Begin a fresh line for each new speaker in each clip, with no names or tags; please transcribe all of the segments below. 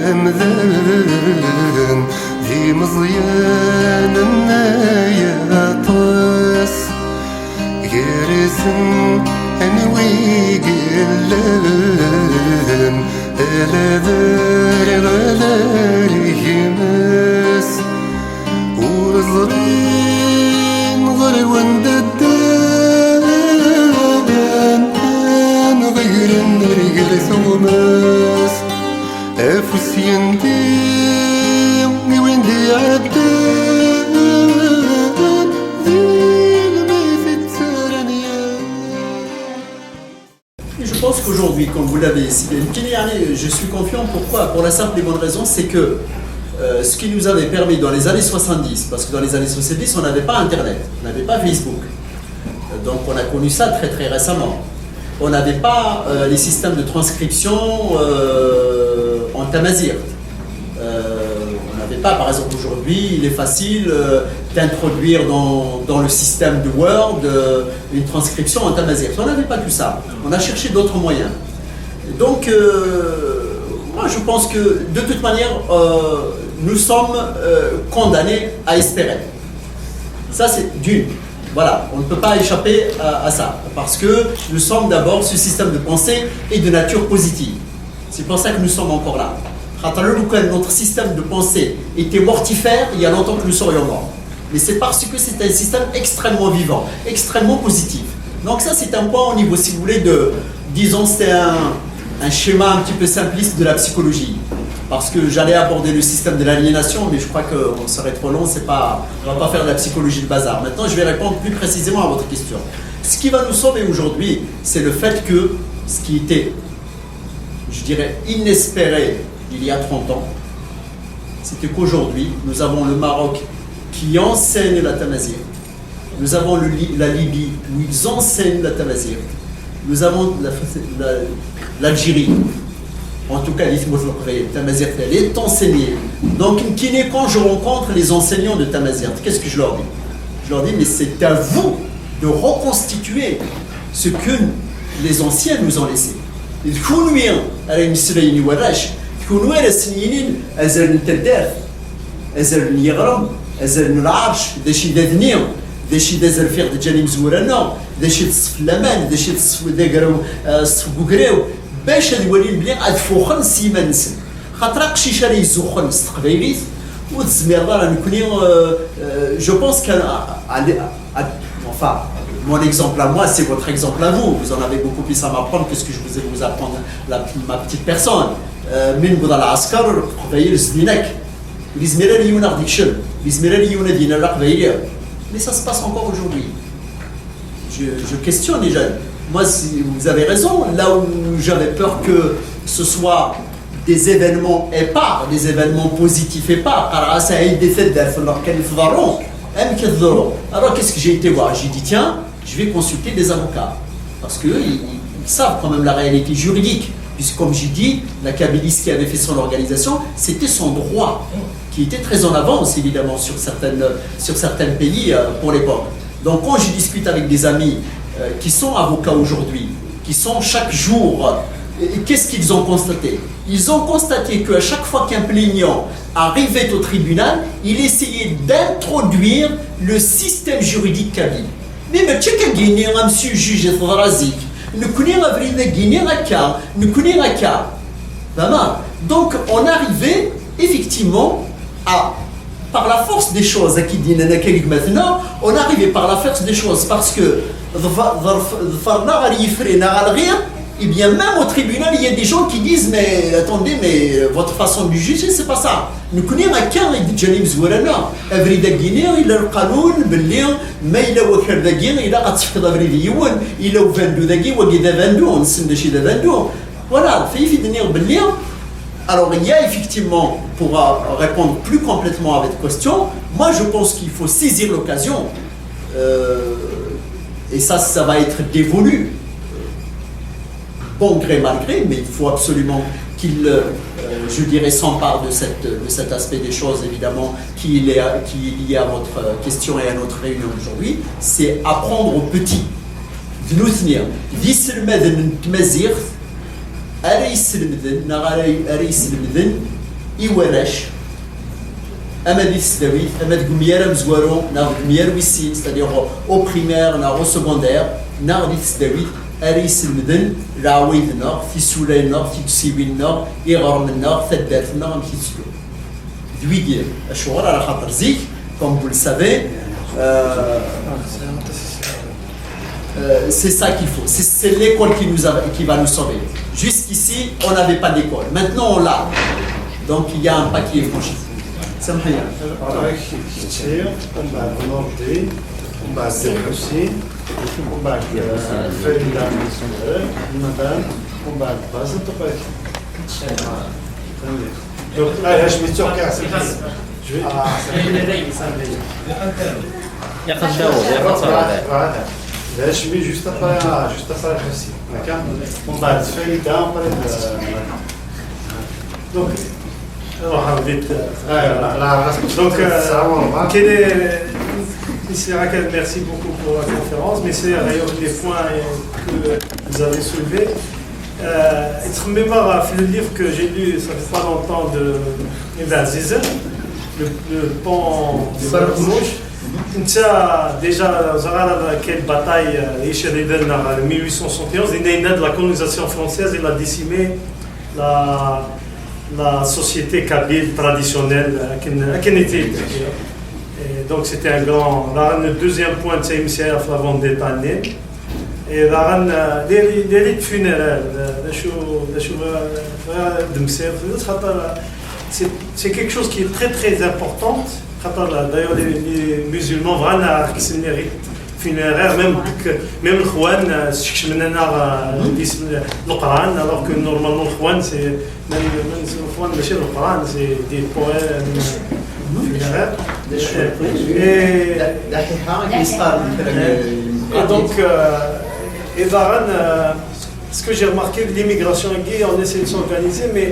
أمذن ذي مضيان النايطس يرسن أنوي قلن ألا ذر غلال يمس وزرين غر ونددان أنا غير النرجل ثوماس أفسين دي وين دي عدان ذي الميث الترانيا.
Je pense qu'aujourd'hui, comme vous l'avez cité, je suis confiant. Pourquoi? Pour la simple et bonne raison, c'est que ce qui nous avait permis dans les années 70, parce que dans les années 70, on n'avait pas Internet, on n'avait pas Facebook. Donc on a connu ça très très récemment. On n'avait pas les systèmes de transcription en tamazight. On n'avait pas, par exemple aujourd'hui, il est facile d'introduire dans le système de Word une transcription en tamazight. On n'avait pas tout ça. On a cherché d'autres moyens. Donc, moi je pense que de toute manière, nous sommes condamnés à espérer. Ça c'est d'une. Voilà, on ne peut pas échapper à ça. Parce que nous sommes d'abord, ce système de pensée est de nature positive. C'est pour ça que nous sommes encore là. Notre système de pensée était mortifère, il y a longtemps que nous serions morts. Mais c'est parce que c'est un système extrêmement vivant, extrêmement positif. Donc ça c'est un point au niveau, si vous voulez, disons c'est un schéma un petit peu simpliste de la psychologie. Parce que j'allais aborder le système de l'aliénation, mais je crois qu'on serait trop long, on ne va pas faire de la psychologie de bazar. Maintenant je vais répondre plus précisément à votre question. Ce qui va nous sauver aujourd'hui, c'est le fait que ce qui était, je dirais, inespéré il y a 30 ans, c'était qu'aujourd'hui, nous avons le Maroc qui enseigne la tamazight. Nous avons la Libye où ils enseignent la tamazight. Nous avons l'Algérie. En tout cas, la tamazight, elle est enseignée. Donc, quand je rencontre les enseignants de tamazight, qu'est-ce que je leur dis? Je leur dis, mais c'est à vous de reconstituer ce que les anciens nous ont laissé. كونوا سنينين أزل التداف أزل اليغرم أزل العرش داشي داذنيو داشي دازل فيغ دجاني مزورانا داشي تصف الأمان داشي تصف داكراو صف كوكراو باش هاد ولين بلي غاد فوخن سيما نسن خاطر قشيشه راه يزوخن مستقبليت وتزمير راه نكوني جو بونس كان enfin mon exemple à moi, c'est votre exemple à vous. Vous en avez beaucoup plus à m'apprendre que ce que je vous ai vous apprendre ma petite personne. من بضع العسكر قبايل الزنينك لزميرا لي يونا غديك شل لزميرا لي يونا دينا لا قبايليه. Mais ça se passe encore aujourd'hui. Je questionne les jeunes. Moi, si vous avez raison, là où j'avais peur que ce soit des événements épars, des événements positifs épars, alors qu'est-ce que j'ai été voir? J'ai dit tiens, je vais consulter des avocats parce qu'eux, ils savent quand même la réalité juridique. Puisque comme j'ai dit, la Kabylie qui avait fait son organisation, c'était son droit, qui était très en avance évidemment sur certains pays pour l'époque. Donc quand je discute avec des amis qui sont avocats aujourd'hui, qui sont chaque jour, qu'est-ce qu'ils ont constaté? Ils ont constaté qu'à chaque fois qu'un plaignant arrivait au tribunal, il essayait d'introduire le système juridique kabyle. Mais tu sais qu'un monsieur juge donc on arrivait effectivement par la force des choses, maintenant on arrivait par la force des choses parce que et bien même au tribunal il y a des gens qui disent mais attendez mais votre façon de juger c'est pas ça. Nous connaissons كان يجي مزورنا افري داكيني الى القانون باللي ما الا وكر داكي الى غتفقد افري ديون الى وفاندو داكي وكذا فاندو نسند شي فاندو voilà في دنيا باللي. Alors il y a effectivement, pour répondre plus complètement à votre question, moi je pense qu'il faut saisir l'occasion et ça va être dévolu bon gré mal gré, mais il faut absolument qu'il je dirais s'empare de cet aspect des choses évidemment qui est lié à votre question et à notre réunion aujourd'hui, c'est apprendre aux petits de nous tenir يوراش اما دي تسداويت اما تقميار مزوارو نا قميار ويسين ستادير او بريمير نا او سكوندير نا دي تسداويت اريس المدن راويدنا في سولاينا في تسيوينا يغرمنا ثداتنا غنمشي تسلو دويدير الشغل على خاطر زيك كوم vous le savez c'est ça qu'il faut. C'est l'école qui va nous sauver. Jusqu'ici, on n'avait pas d'école. Maintenant, on l'a. Donc, il y a un pas qui est franchi. سامحيني.
رايك كثير ومن بعد نوضي ومن بعد الحسين ومن بعد فريدة المدام ومن بعد بازل تبقى Donc là, je vais te faire ça. Je vais. Là, je vais juste après le récit. D'accord. On va faire les dents, on va les. Donc, quel est. Merci beaucoup pour la conférence, mais c'est d'ailleurs les points que vous avez soulevés. Être mémoire, le livre que j'ai lu, ça fait pas longtemps de Ibn Aziz, le pont de Marmouche. Déjà, quelle bataille en 1871, il y a de la colonisation française, il a décimé la société kabyle traditionnelle qui était. Donc c'était un grand. Le deuxième point, c'est la vendetta. Et l'élite funéraire, c'est quelque chose qui est très très important. D'ailleurs, les musulmans vraiment qui se méritent funéraire, même le Khouan, le Coran, alors que normalement le Khouan, c'est même le Khouan, le Coran, c'est des poèmes funéraires. Et donc, ce que j'ai remarqué de l'immigration gay, on essaie de s'organiser, mais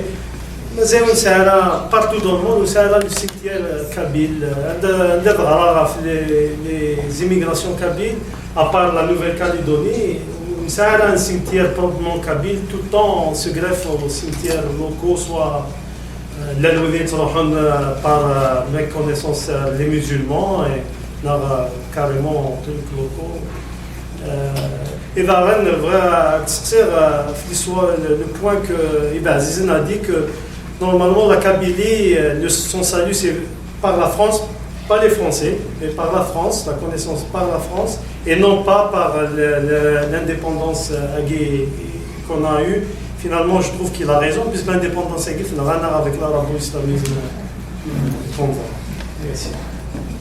partout dans le monde, le cimetière kabyle, les immigrations kabyles, à part la Nouvelle-Calédonie, un cimetière proprement kabyle, tout le temps on se greffe aux cimetières locaux, soit par mes connaissances les musulmans et carrément trucs locaux. Et le point que Ibn Aziz a dit que normalement la Kabylie, son salut c'est par la France, pas les Français, mais par la France, la connaissance par la France, et non pas par l'indépendance qu'on a eue. Finalement, je trouve qu'il a raison, puisque l'indépendance n'a rien à voir avec l'arabo-islamisme. Merci.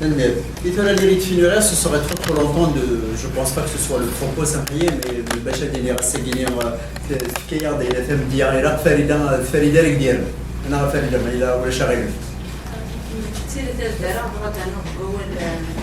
L'élite funéraire, ce serait trop longtemps de. Je ne pense pas que ce soit le propos simplifié, mais le Bachar Délire, c'est gagné qui a des thèmes d'hier, Farida Gdir. أنا فريدة ما إلى ولا شغال.
كثير الدراسة هو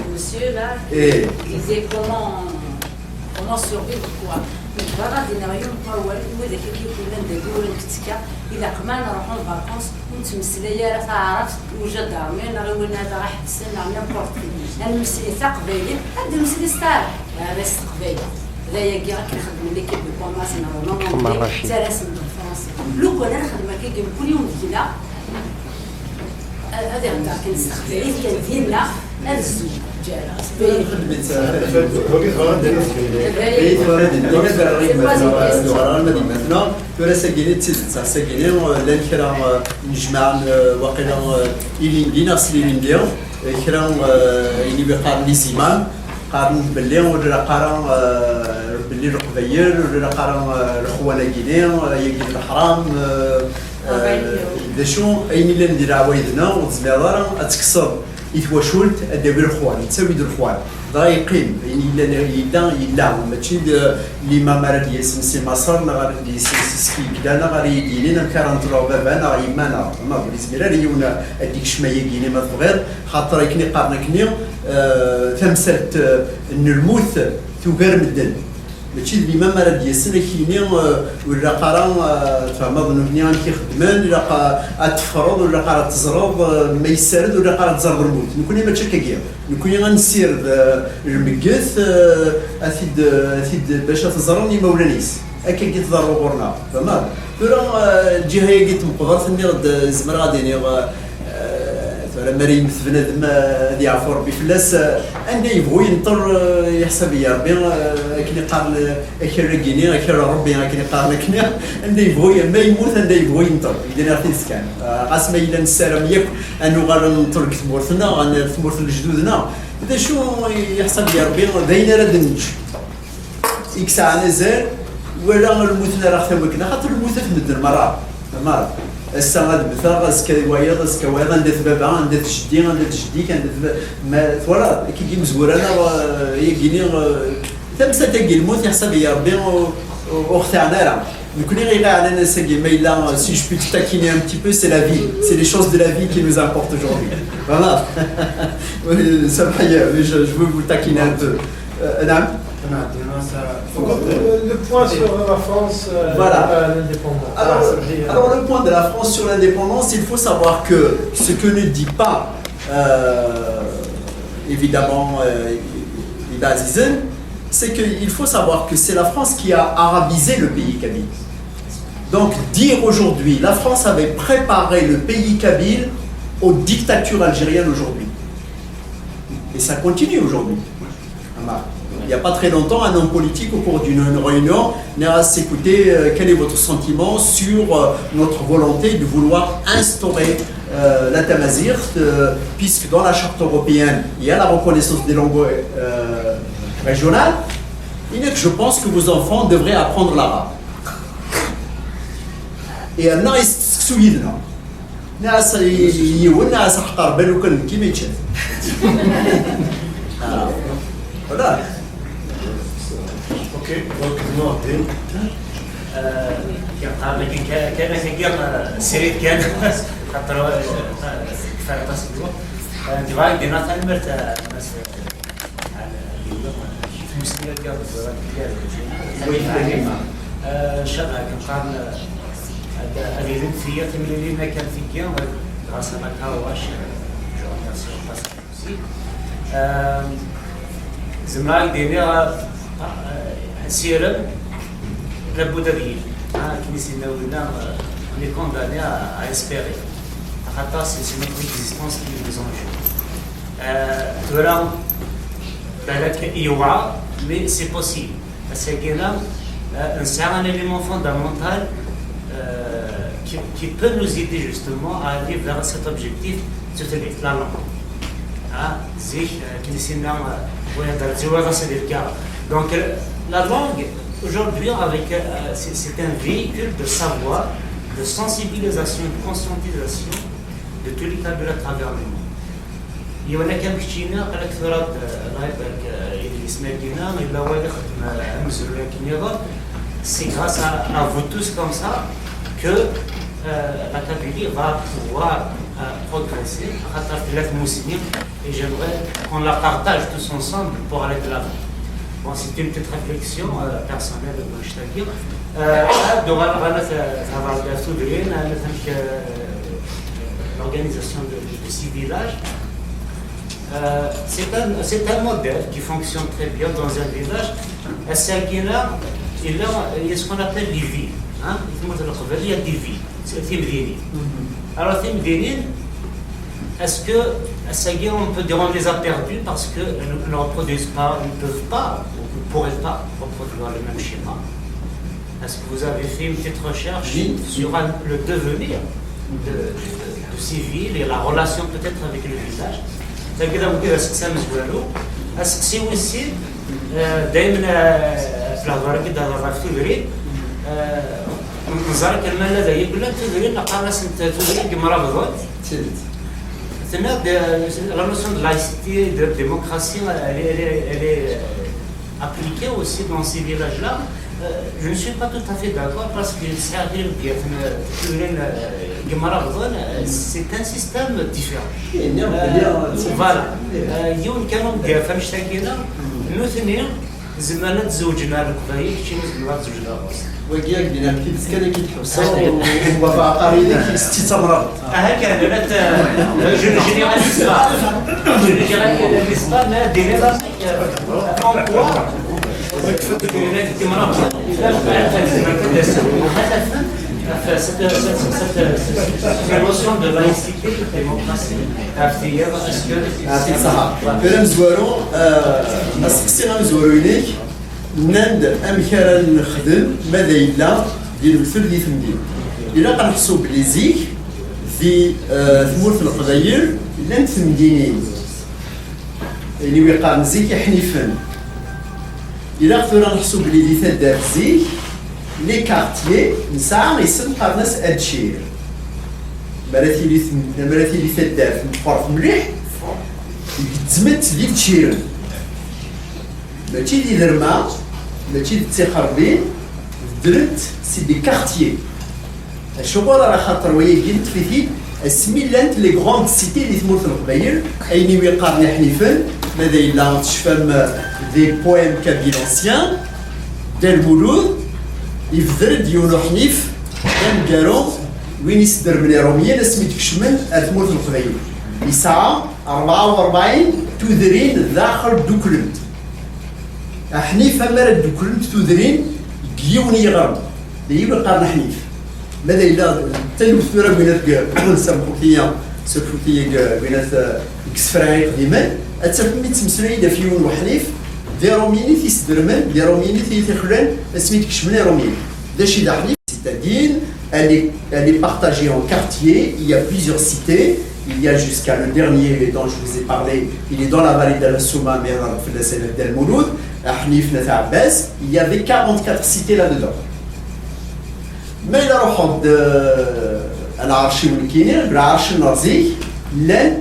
المسيو لا.
إيه.
disait comment survivre quoi. الغرض إنه يوم أول وإذا كيف يكون ندور الكتكة إذا كمان نروحون فاكونس ونتمثلية راه تعرف وجد دارمين غيقولنا هذا راح تسنى نيمبورت كي. أنا مسيلي تاع قبيلي هذا مسيلي ستار هذا قبيلي. هذا يجي راك نخدم ليكيب دو كوماس نورمالمون تراسم بالفرنسي. لو كان نخدم كي كل يوم كذا هذا عندها كنستخدم كان ديالنا هذا الزوج جانا
maintenant que سجلت للكرام نجمع وقيلا إليندي نفس الإليندي كرام اللي بيقارن لي زمان قارن باللي ولا قارن باللي القبيل ولا قارن الخوانا كينين يجي الحرام ذا شو أين اللي ندير عوايدنا وتزميرا أتكسر يتواشولت أدابير الخوان تساوي د الخوان ضا يقيم يلا ماشي اللي ما مرض يسمسي مصر نغار سكي كدانا غار يدينينا كارنترو بابانا يمانا ما بالنسبه لي يونا هذيك شميه كيني ما صغير خاطر كني قارنا كني تمثلت ان الموت توقر مدن ماشي اللي ما مرض يسن كيني ولا قرا فما ظنوني كيخدمان ولا تفرض ولا قرا تزرب ما يسرد ولا قرا تزرب الموت نكوني ما تشكاكيا نكوني غنسير المكث اثيد باش تزرني مولانيس اكي قلت ضرورنا فما ترى الجهه قلت مقدرت اني زمر غادي ترى مريم في بنادم هذه عفو ربي فلاس اني يبغوا ينطر يحسب يا ربي كني قال كيرقيني كير ربي كني قال لك اني يبغوا ما يموت اني يبغوا ينطر يدير في السكان قاسم الى السلام ياك انه غنطر كتمورتنا غنثمورت لجدودنا هذا شو يحسب يا ربي باين راه دنج اكس نزال ولا الموت راه ثوكنا خاطر الموت في مدن مرات السنة مثلا غاسك وايا غاسك وايا غندير بابا غندير جدي غندير جدي كندير ما فوالا كي يجي مزور انا يجيني تمسا تاكي الموت يحسب يا ربي واختارنا راه نكوني غير على نساكي ما الا سي جو بي تاكيني ان بتي بو سي لا في سي لي شوز دو لا في كي نوز امبورت aujourd'hui فوالا سامحني جو فو vous taquiner un peu نعم
Le point sur la France,
voilà.
l'indépendance.
Alors le point de la France sur l'indépendance, il faut savoir que ce que ne dit pas évidemment Ida Azizen, c'est qu'il faut savoir que c'est la France qui a arabisé le pays kabyle. Donc dire aujourd'hui, la France avait préparé le pays kabyle aux dictatures algériennes aujourd'hui. Et ça continue aujourd'hui. Il n'y a pas très longtemps, un homme politique, au cours d'une réunion, n'a s'écouté quel est votre sentiment sur notre volonté de vouloir instaurer la tamazir, puisque dans la charte européenne, il y a la reconnaissance des langues régionales. Il est que je pense que vos enfants devraient apprendre l'arabe. Et un souillé-là. Voilà.
Donc demandez. لكن كان كير سيريت كان خاطر كفايه تصدوا ديفاي دينا تنمرت الناس على المسلمين ديال الزواج شغل كان قال هذه الفيه تملي ما كان في كيان غاسل ما كاواش زملاء دينا سيرم لابد ديال كنيسة ناولنا on est condamné à espérer. C'est notre existence qui nous en joue. Mais c'est possible. C'est un élément fondamental qui peut nous aider justement à aller vers cet objectif, c'est la langue. Donc la langue, aujourd'hui, c'est un véhicule de savoir, de sensibilisation, de conscientisation de tous les tables à travers le monde. Il y en a qui ont c'est grâce à vous tous comme ça que la Kabylie va pouvoir progresser et j'aimerais qu'on la partage tous ensemble pour aller de l'avant. Bon, c'était une petite réflexion personnelle de Mouchtagir. L'organisation de ces villages, c'est un modèle qui fonctionne très bien dans un village. À Sakina, il y a ce qu'on appelle les villes. Il y a des villes, c'est Timdini. Alors, Timdini, est-ce que à Sakina, on peut dire on les a perdus parce qu'ils ne reproduisent pas, ils ne peuvent pas, ou ne pourraient pas reproduire le même schéma? Est-ce que vous avez fait une petite recherche sur le devenir de ces villes et la relation peut-être avec le village? Est-ce que c'est aussi دائما في الهضره كده راه في تدريب نظر كلمه لا يقول لك تدريب قال تدريب كما راه بالضبط la notion de laïcité, de démocratie, elle est appliquée aussi dans ces villages-là. Je ne suis pas tout à fait d'accord parce que c'est un système différent. Voilà. يوم كانوا مدافعين شتاكينا نثني زمانات زوجنا القبائل كي زمانات زوجنا
وكياك دينا كي تسكن كي تحسن وفا قرينك كي استثمر
هكا لا جو نجيراليز با لا دينا La notion de laïcité, de démocratie,
يعطيك الصحة. كلام زوارو أسقسينا زوروينيك نند أمكارا نخدم ماذا إلا ديال المثل ديال تمدين. إلا كنحسو بلي زيك في ثمورة القبايل لان تمدينين. يعني ويقارن زيك حنيفا. إلا قدرنا نحسو بلي دي تدار زيك لي كارتيي نسعى يسن قارناس أدشير. مراتي اللي تدار في الفرق مليح تزمت لي تشيرن ماشي دي درما ماشي دي تيخربين درت سي دي كارتيي الشغل راه خاطر وهي قلت فيه اسمي لانت لي غروند سيتي اللي تموت القبايل ايني ويقارن حنيفا ماذا الا تشفم دي بويم كابيلونسيان ديال المولود يفذر ديونو حنيف كان قالو وين يصدر من روميا اسميت كشمل تموت القبايل يسعى 44 تودرين داخل دوكلنت حنيف امر دوكلنت تودرين قيوني غرب اللي يبقى حنيف ماذا الا تلوث راه بينات سمحوكيه سمحوكيه بينات كسفراي قديما اتفهمي تمسري اذا فيون وحنيف دي روميني تيسدرمن دي روميني تيخلان اسميت كشمل روميني داشي دا حنيف c'est-à-dire elle est partagée en quartiers, il y a plusieurs cités. Il y a jusqu'à le dernier dont je vous ai parlé, il est dans la vallée d'Al-Souma, mais d'El Mouloud, à Hanif Nata Abbas, il y avait 44 cités là-dedans. Mais la route de Al-Arshi Moulkini, Al-Arshi Nazi, lent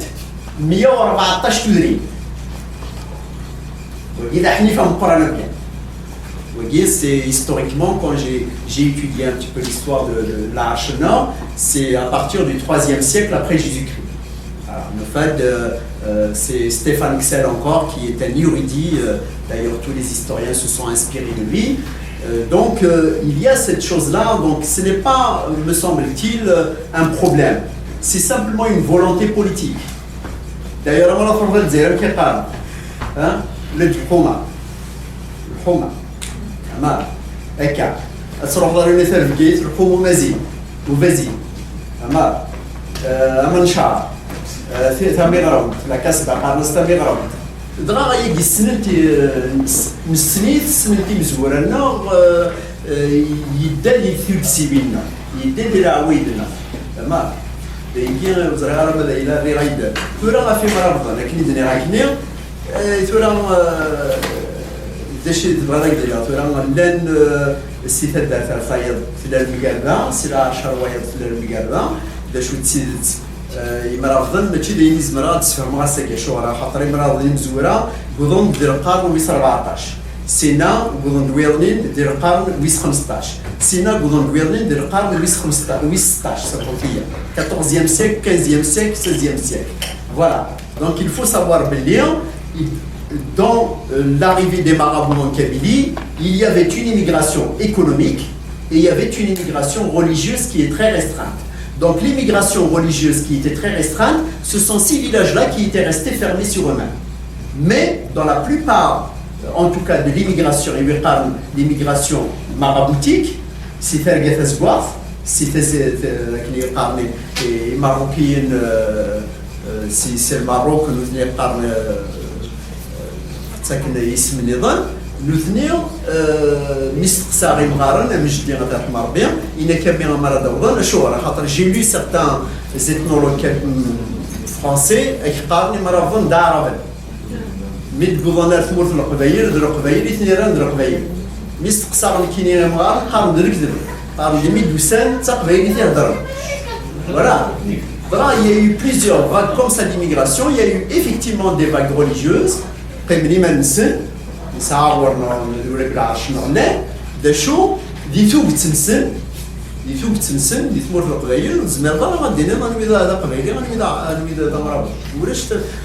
114 tudri. Il y a Hanif en Coran bien. Vous voyez, c'est historiquement, quand j'ai étudié un petit peu l'histoire de l'Arche Nord, c'est à partir du 3e siècle après Jésus-Christ. En fait, c'est Stéphane Xel encore, qui est un érudit, d'ailleurs tous les historiens se sont inspirés de lui. Donc il y a cette chose-là, donc ce n'est pas, me semble-t-il, un problème. C'est simplement une volonté politique. D'ailleurs, on va dire qu'il y a le Houma. Le Houma. هكا تروح دار المثال في كيت الحكومه مزين وفازين اما نشعر ثامي غرام لا كاسبه قارنس ثامي غرام دغا غايق السنتي نسنيت سنتي مزورنا يدا لي ثلثي بينا يدا لي عويدنا اما يجي وزرا ماذا الى غير عيد تورا في مرض لكن دني راكني تورا داشي دبرك ديال تورا لان السيتات دارت الفايض في المقابله سلا شروايض في المقابله داشو تسيدت يمرافضن ماشي داين زمرا تسفهم راسك شو راه خاطر يمرافضين مزوره قضون دير القرن ويس 14 سينا قضون دويرنين دير القرن ويس 15 سينا قضون دويرنين دير القرن ويس 15 ويس 16 سمحوكيه 14e siècle 15e siècle 16e siècle voilà donc il faut savoir باللي dans l'arrivée des marabouts en Kabylie, il y avait une immigration économique et il y avait une immigration religieuse qui est très restreinte. Donc l'immigration religieuse qui était très restreinte, ce sont ces villages-là qui étaient restés fermés sur eux-mêmes. Mais dans la plupart, en tout cas de l'immigration, l'immigration maraboutique, c'était Gathasguaf, c'était les Marocains, c'est le Maroc que nous venons parler. ساكن اسم النظام نثنيو مستقصاري مغارن مجدي غدا مربيا إنا كاميرا مرة دوضان شو راه خاطر جي لو سيغتان زيتنولوج فرونسي كيقارني مرة فون دارابل ميد غوفرنور تمورت القبايل در القبايل اثنين در القبايل مستقصار كيني مغارن قارن دركدر قارن دي ميدوسان تا قبايل تهضر voilà. Il y a eu plusieurs vagues comme ça d'immigration, il y a eu effectivement des vagues religieuses. قبل ما نسن نصاورنا ندور بالعرش نغنى دا شو دي ثوب تنسن دي ثمور القبايل وزمان ضل غادينا غنوي هذا قبايلي غنوي هذا مرابط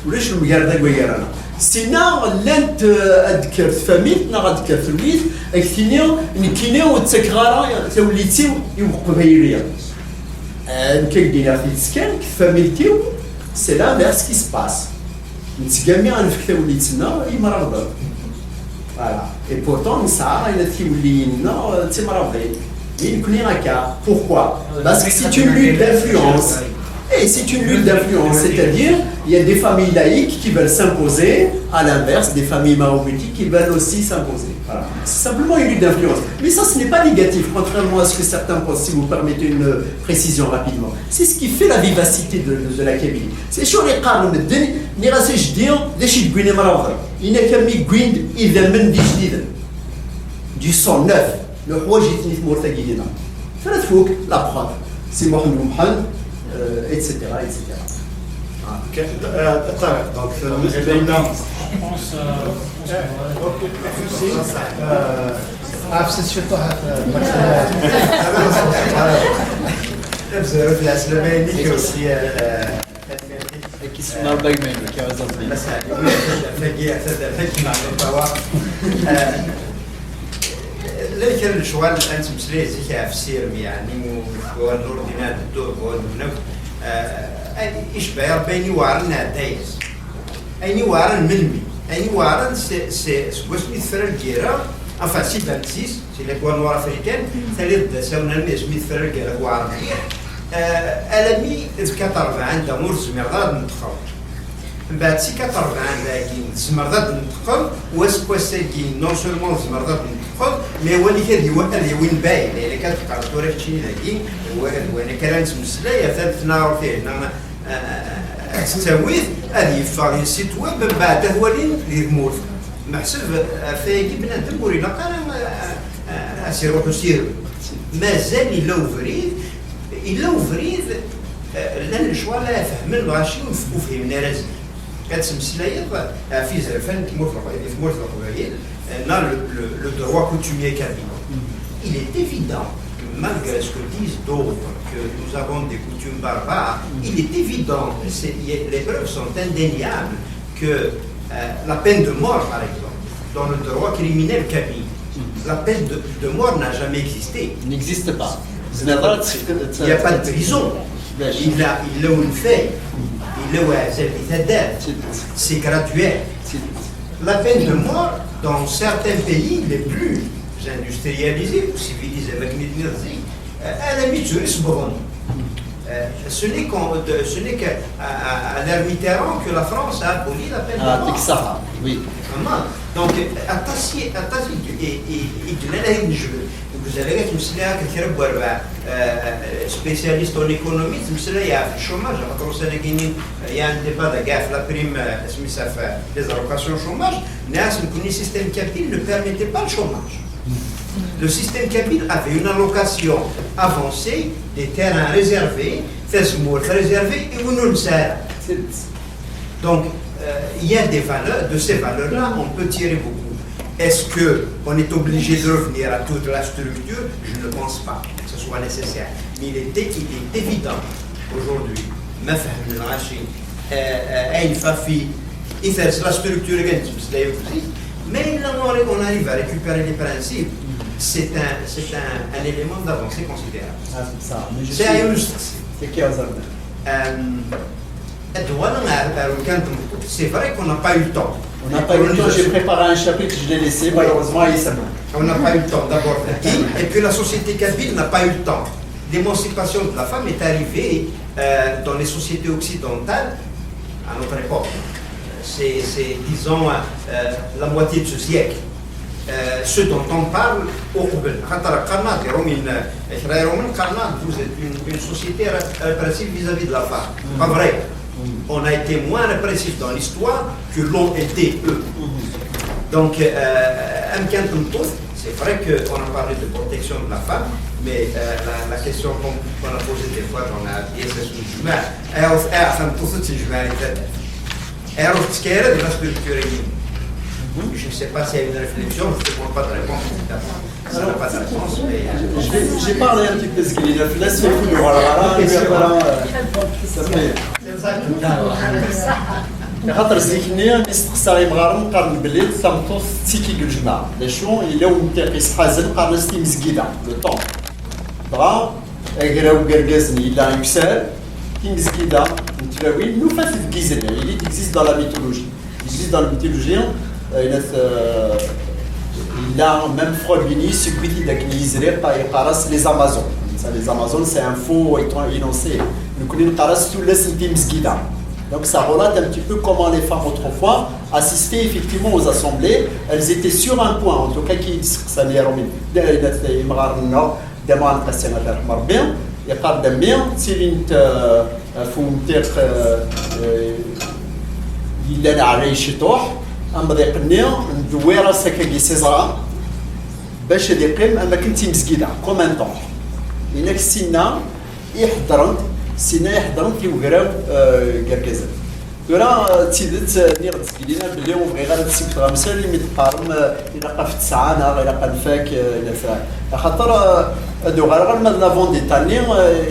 ولاش المقارده كويرانا سينا لانت اذكر فاميتنا غادكر في الويت اكثيني نكيني وتسكرارا توليتي قبايليه نكاين في السكان فاميلتيو سي لا ميرس كي سباس نتقامي غنفكتا وليتنا يمرض Voilà. Et pourtant, ça, il a dit non, c'est marré. Il connaît un cas. Pourquoi? Parce que c'est une lutte d'influence. Et c'est une lutte d'influence, c'est-à-dire il y a des familles laïques qui veulent s'imposer, à l'inverse, des familles mahométiques qui veulent aussi s'imposer. Voilà. C'est simplement une lutte d'influence. Mais ça, ce n'est pas négatif, contrairement à ce que certains pensent, si vous permettez une précision rapidement. C'est ce qui fait la vivacité de la Kabylie. C'est chaud les cas, ni rasé jdien, des chites guiné maravre. Il n'y a qu'un mi guind, il vient même du sang neuf. Le roi jitnif mortaguilina. Faites fouque, la preuve. C'est Mohamed Mohamed. Etc. etc.
Donc, لكن الشوال أنت مسلي زيك في سير يعني ونور دينا الدور ونو إيش بير بيني وارنا دايس أيني وارن ملمي أيني وارن سوسمي ثرى الجيرة enfin si 26 c'est l'école noire africaine ثالث سونا المسمي ثرى الجيرة وارن ألمي 80 عندها مرز مرضاد متخوض من بعد سي 80 باقي زمرضات نتقل واسكواساكي نون سولمون زمرضات نتقل مي هو اللي كان اللي وين باين اللي كتلقى الدورة تشيني ذاكي وانا كان مسلا يا ثالث نهار فيه تستويث هذه يفاغ السيت ويب من بعد هو اللي يمور محسب فايقي بنادم ورينا قال اسير روحو سير مازال الا وفريد لان الشوا لا يفهم الغاشي وفهمنا رازق كتسمسلايا في زرفان في مورث القبائل le droit coutumier kabyle. Il est évident que malgré ce que disent d'autres, que nous avons des coutumes barbares, il est évident, les preuves sont indéniables, que la peine de mort, par exemple, dans le droit criminel kabyle, la peine de mort n'a jamais existé.
Il n'existe pas.
Il n'y a pas de prison. Il a une feuille. C'est gratuit. La peine de mort, dans certains pays les plus industrialisés ou civilisés avec Midmirzi, elle a mis sur le ce n'est qu'à l'ère Mitterrand que la France a aboli la peine de mort.
Texas, oui.
Donc, attention, vous avez spécialiste en économie, il y a le chômage, il y a un débat de la prime, les allocations chômage, mais le système kabyle ne permettait pas le chômage. Le système kabyle avait une allocation avancée, des terrains réservés, réservés et on le sert. Donc, il y a des valeurs, de ces valeurs-là, on peut tirer beaucoup. Est-ce qu'on est obligé de revenir à toute la structure? Je ne pense pas que ce soit nécessaire. Mais il est évident aujourd'hui, ma femme la structure mais on arrive à récupérer les principes. C'est un élément d'avancée considérable. C'est un illustre.
C'est qui
c'est vrai qu'on n'a pas eu le temps.
On n'a pas eu le temps, j'ai préparé un chapitre, je l'ai laissé, malheureusement, il s'est
on n'a pas eu le temps d'abord. Et puis la société kabyle n'a pas eu le temps. L'émancipation de la femme est arrivée dans les sociétés occidentales à notre époque. C'est disons, la moitié de ce siècle. Ce dont on parle au Koubel. Vous êtes une société répressive vis-à-vis de la femme. Pas vrai. On a été moins répressifs dans l'histoire que l'ont été eux. Donc, c'est vrai qu'on a parlé de protection de la femme, mais la question qu'on a posée des fois dans la pièce de la structure. Je ne sais pas s'il y a une réflexion, je ne demande pas de réponse. Ça n'a pas de réponse, mais...
J'ai parlé un petit peu de ce qu'il a fait. Laisse-le foutre, voilà. خاطر زيكني نستقصى مغارم قارن بلي ثمطوس تيكي الجماعة لاشو إلا ومتاقيس حازن قارن ستي مزكيدة لو طون بغا أقراو قرقازني إلا يكسال كي مزكيدة نتلاوين نوفا في الجيزان il existe dans la mythologie. Il existe dans la mythologie Il a même Freudini, Sukwiti d'Aknizre, les Amazones. Ça, les Amazones, c'est un faux énoncé. Nous connaissons tous les Mzgida. Donc ça relate un petit peu comment les femmes autrefois assistaient effectivement aux assemblées. Elles étaient sur un point, en tout cas qui s'améliorent. يقال دمير تيلين فومتير يلان على شطوح ام بدا يقني ندوي راسك كي سيزرا باش يقيم اما كنتي مسكيده كوم طون انك سينا يحضرن سينا يحضرن في وغراو كركزه ولا تيدت نير تسكيلينا بلي وبغي غير تسيب غامسه اللي متقارن الى قف 9 انا الى قنفاك الى خاطر هادو غير ما لافون دي تاني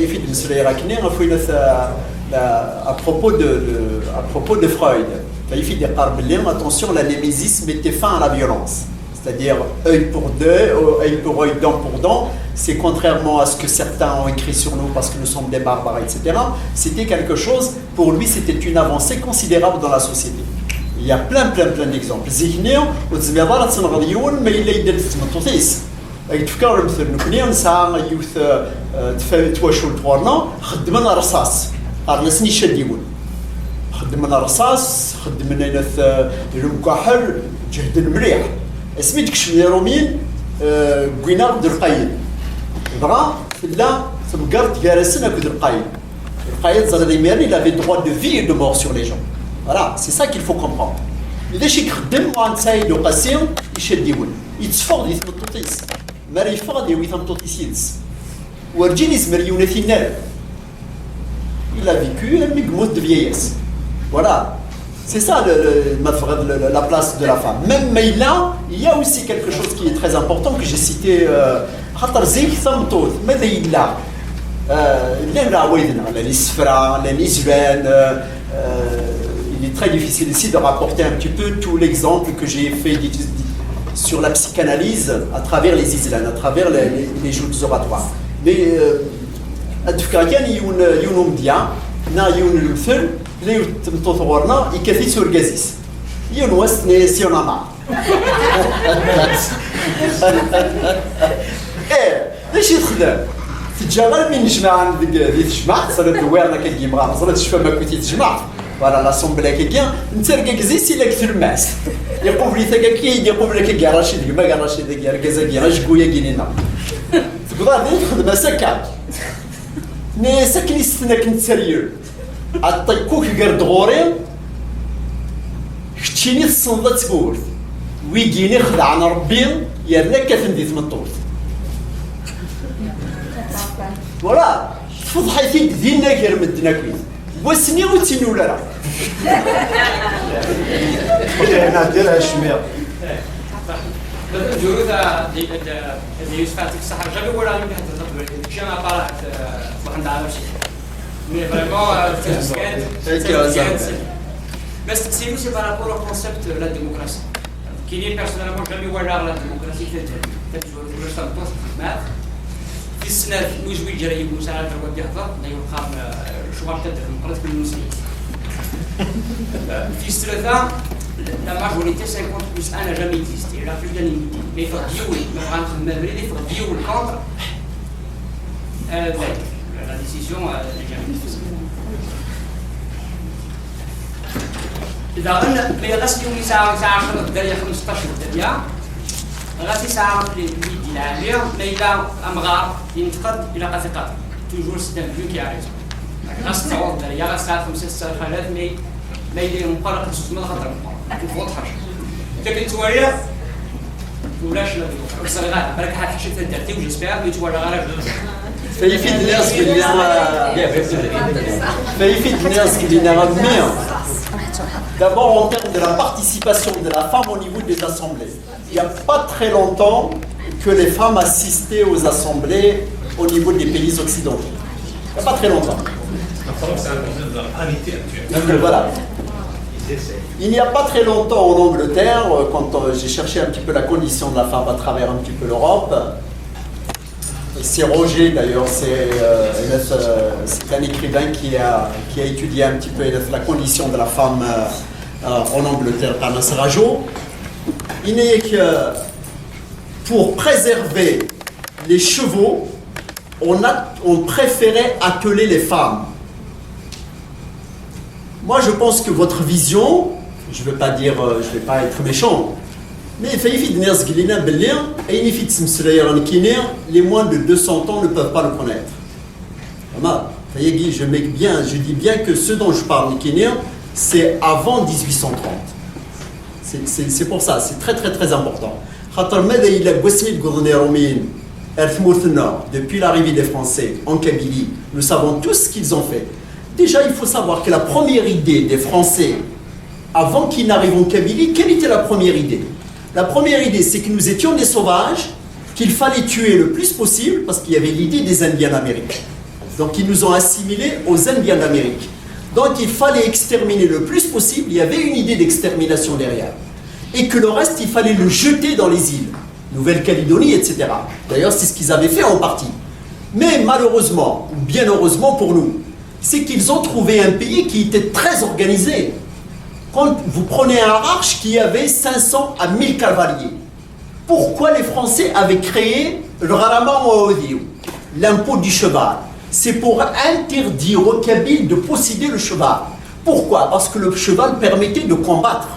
يفيد مسلا يراكني فوين à propos de Freud فيفيد يقار بلي attention la némésis mettait fin à la violence. C'est-à-dire œil pour œil pour œil, dent pour dent. C'est contrairement à ce que certains ont écrit sur nous parce que nous sommes des barbares, etc. C'était quelque chose, pour lui, c'était une avancée considérable dans la société. Il y a plein d'exemples. Zihner, au Zmevar, Tsanradioun, mais il est de يتفكر مثل نكوني نسعى يوث تواشو التوارنا خدمنا رصاص قارنسني شديون خدمنا رصاص خدمنا نث المكحل جهد المليح اسمي ديك الرومين قينا د القايد بغا لا تبقرت جالسنا كد القايد القايد زاد يميرني il avait droit de vie et de mort sur les gens. Voilà, c'est ça qu'il faut comprendre. إذا شي خدم وعند سايد وقاسيم يشديون يتفرض يثمطوطيس مار يفرض يثمطوطيس يدس ورجيني زمريونة النار. Il a vécu un migmout de vieillesse. Voilà. C'est ça la place de la femme. Même Maïla, il y a aussi quelque chose qui est très important que j'ai cité. Il est très difficile ici de rapporter un petit peu tout l'exemple que j'ai fait sur la psychanalyse à travers les islams, à travers les joutes oratoires. Mais الدفكاكان يونم ديا نا يون المثل لا تمطورنا يكفي سورغازيس يون وسني سيوناما ليش يخدم تجمع من جماعة ديال الجماعة صارت دوارنا كيجمع صارت شفا ما كنتي تجمع فوالا لاسومبلا كيكيا نتركك زيس إلا كثر الماس يقوم لي ثقاكي يقوم لك كاع رشيد ما كاع رشيد كاع كازاكي رشكويا كينينا تقدر تخدم سكاك مي ساكني ستنا كنت سرير عطيكوك قرد غوري كتشيني الصنضة تبورث ويجيني خدعنا ربي يرنا كتندي ثمطورث ولا تفضحي فيك دينا غير مدنا كويس وسني وتسيني ولا لا
انا نديرها الشمير
الجروث اللي يسفاتك الصحة جابوا ولا يمكن تطبق شيء ما طلعت واحد على شيء mais vraiment بس c'est aussi par rapport au concept de la démocratie qui n'est personnellement jamais voir la démocratie fait je le sens pas في السنة ويجوي جري مساعدة الوقت يحضر لا يقام شو ما تدري مقرات كل المسلمين في الثلاثة la majorité 50 plus 1 n'a jamais existé, il n'a plus d'unanimité. Mais il faut dire le contre, la décision n'est jamais difficile. إذا قلنا بيغسل يوم ساعة 10 دقيقة 15 دقيقة غاسي ساعة في العالية ما إلا أمغار ينتقد إلى قثقات توجور سيستم بيو كي عارف غاس تعوض دقيقة غاس ساعة 5 6 خالات ما يدير مقارنة خصوص من خطر واضحة لكن تواريخ ولاش الصغيرات برك حد حشيت الترتيب وجسبها ويتوارى غير
فيفيد الناس كلنا D'abord en termes de la participation de la femme au niveau des assemblées. Il n'y a pas très longtemps que les femmes assistaient aux assemblées au niveau des pays occidentaux. Il n'y a pas très longtemps. Donc voilà. Il n'y a pas très longtemps en Angleterre, quand j'ai cherché un petit peu la condition de la femme à travers un petit peu l'Europe, c'est Roger d'ailleurs, c'est un écrivain qui a étudié un petit peu la condition de la femme en Angleterre, par Nasrajo. Il n'est que pour préserver les chevaux, on préférait atteler les femmes. Moi, je pense que votre vision, je ne vais pas être méchant, mais les moins de 200 ans ne peuvent pas le connaître. Je dis bien que ce dont je parle, c'est avant 1830. C'est pour ça, c'est très très très important. Depuis l'arrivée des Français en Kabylie, nous savons tous ce qu'ils ont fait. Déjà, il faut savoir que la première idée des Français, avant qu'ils n'arrivent en Kabylie, quelle était la première idée? La première idée, c'est que nous étions des sauvages, qu'il fallait tuer le plus possible, parce qu'il y avait l'idée des Indiens d'Amérique. Donc, ils nous ont assimilés aux Indiens d'Amérique. Donc, il fallait exterminer le plus possible. Il y avait une idée d'extermination derrière. Et que le reste, il fallait le jeter dans les îles. Nouvelle-Calédonie, etc. D'ailleurs, c'est ce qu'ils avaient fait en partie. Mais malheureusement, ou bien heureusement pour nous, c'est qu'ils ont trouvé un pays qui était très organisé. Quand vous prenez un arche qui avait 500 à 1000 cavaliers, pourquoi les Français avaient créé le Rarama Ouaoudiou, l'impôt du cheval? C'est pour interdire aux Kabyles de posséder le cheval. Pourquoi? Parce que le cheval permettait de combattre.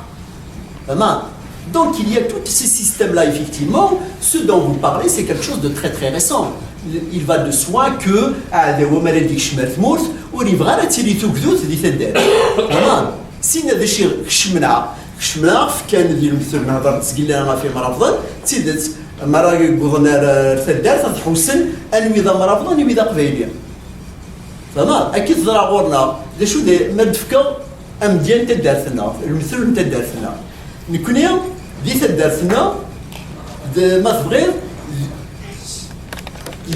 Donc il y a tous ces systèmes-là, effectivement. Ce dont vous parlez, c'est quelque chose de très très récent. Il va de soi que si nous فما اكيد ضرورنا لشو دي مدفكه امديان تدارثنا المثل تدارثنا نكوني دي تدارثنا ما تبغير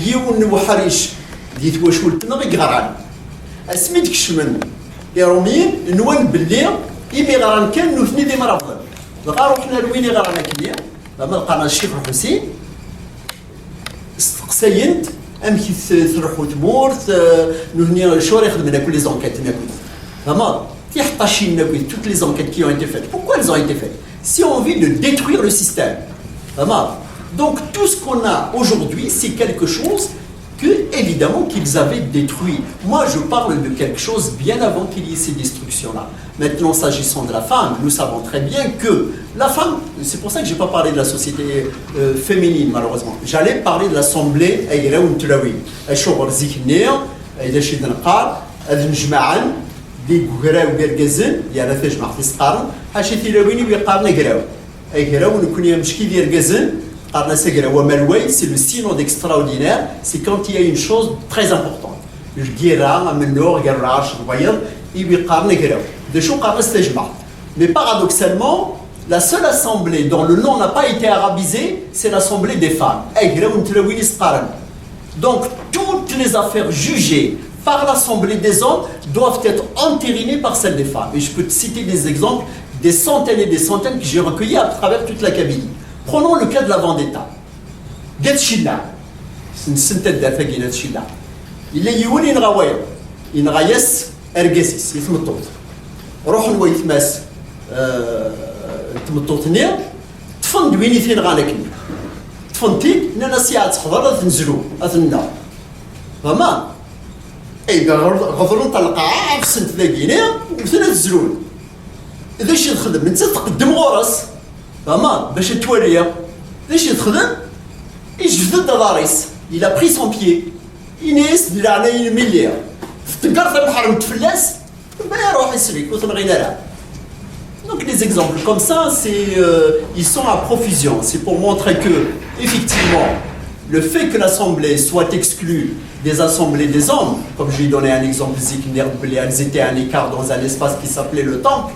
يون وحريش دي تواشولتنا غير غران اسميتك شمن يا روميين نوان باللي يمي غران كان نوثني دي مرافض غارو حنا لوين غرانا كليا فما لقانا الشيخ الحسين استقسينت امشي تروحوا تمورت نهني شو يخدمنا كل لي زونكيت ناكل فما تيحطاشي ناكل toutes les enquêtes qui ont été faites. Pourquoi elles ont été faites? Si on a envie de détruire le système. Fama. Donc tout ce qu'on a aujourd'hui, c'est quelque chose que, évidemment, qu'ils avaient détruit. Moi, je parle de quelque chose bien avant qu'il y ait ces destructions-là. Maintenant, s'agissant de la femme, nous savons très bien que la femme, c'est pour ça que je n'ai pas parlé de la société féminine, malheureusement. J'allais parler de l'Assemblée Aïra ou Ntlaoui. Aïchour Ziknir, Aïdachid Nqar, Adnjma'an, des Gougraou Gergazen, il y a la fèche Martis Qaran, Hacheti Lawini, Biqarna Graou. Aïra ou Nkounia Mshki Gergazen, c'est le signe d'extraordinaire, c'est quand il y a une chose très importante. Mais paradoxalement, la seule assemblée dont le nom n'a pas été arabisé, c'est l'assemblée des femmes. Donc toutes les affaires jugées par l'assemblée des hommes doivent être entérinées par celles des femmes. Et je peux te citer des exemples, des centaines et des centaines que j'ai recueillis à travers toute la Kabylie. Prenons le cas de la Vendetta. Gatchilla, c'est une synthèse d'Afghani Gatchilla. Il est youn in rawaya, in rayas ergesis, yitmetot. Rohn wa yitmas tmettotni, tfond wini tin ghanakni. Tfondti nana siat khadra tnzlu, atna. Fama. اي غفروا طلقه في سنه ثلاقينه وثلاث الزلول اذا شي تخدم انت تقدم غرس فما باش تواليا ايش يخدم يجبد داريس il a pris son pied ينيس لعناين مليار افتكرت البحر متفلاس ما يروح يسلك وتبغينا لا. Donc les exemples comme ça, ils sont à profusion. C'est pour montrer que, effectivement, le fait que l'Assemblée soit exclue des assemblées des hommes, comme j'ai donné un exemple, elles étaient à un écart dans un espace qui s'appelait le temple,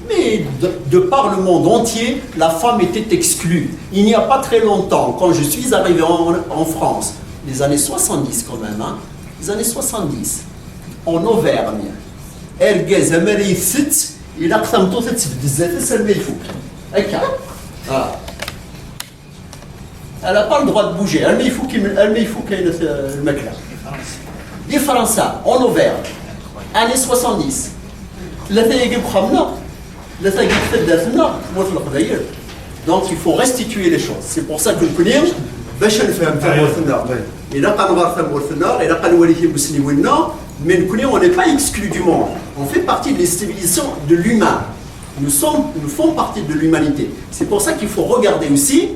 mais de par le monde entier, la femme était exclue. Il n'y a pas très longtemps, quand je suis arrivé en France, les années 70 quand même, hein, les années 70, en Auvergne, Erguez, Amari, Sit, il a قسمتو تتبدزات سلمي الفوق هكا elle n'a pas le droit de bouger elle met il faut كاين الماكله دي فرنسا en Auvergne années 70 لا تيجيب خمنا لا تيجيب فداتنا مول في القبايل Donc il faut restituer les choses. C'est pour ça que nous connaissons باش نفهم ثمورتنا إلا قنغار ثمورتنا إلا قنوليه مسلمينا mais nous connaissons on n'est pas exclu du monde. On fait partie de l'estabilisation de l'humain. Nous faisons partie de l'humanité. C'est pour ça qu'il faut regarder aussi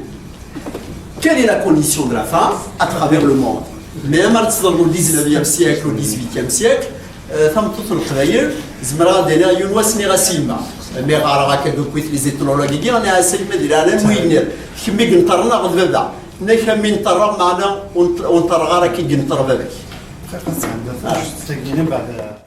quelle est la condition de la femme à travers le monde. Même au 19e siècle, au 18e siècle, femme toute le travail, زمرا دينا يونس نيراسيما مي غارا كادو كويت لي زيتولوجي انا اسلم ديال انا وين كمي قنطرنا غد بدا نكا من طرا معنا ونطر غارا كي قنطر بابك
دقيقة عندها تسجلين بعد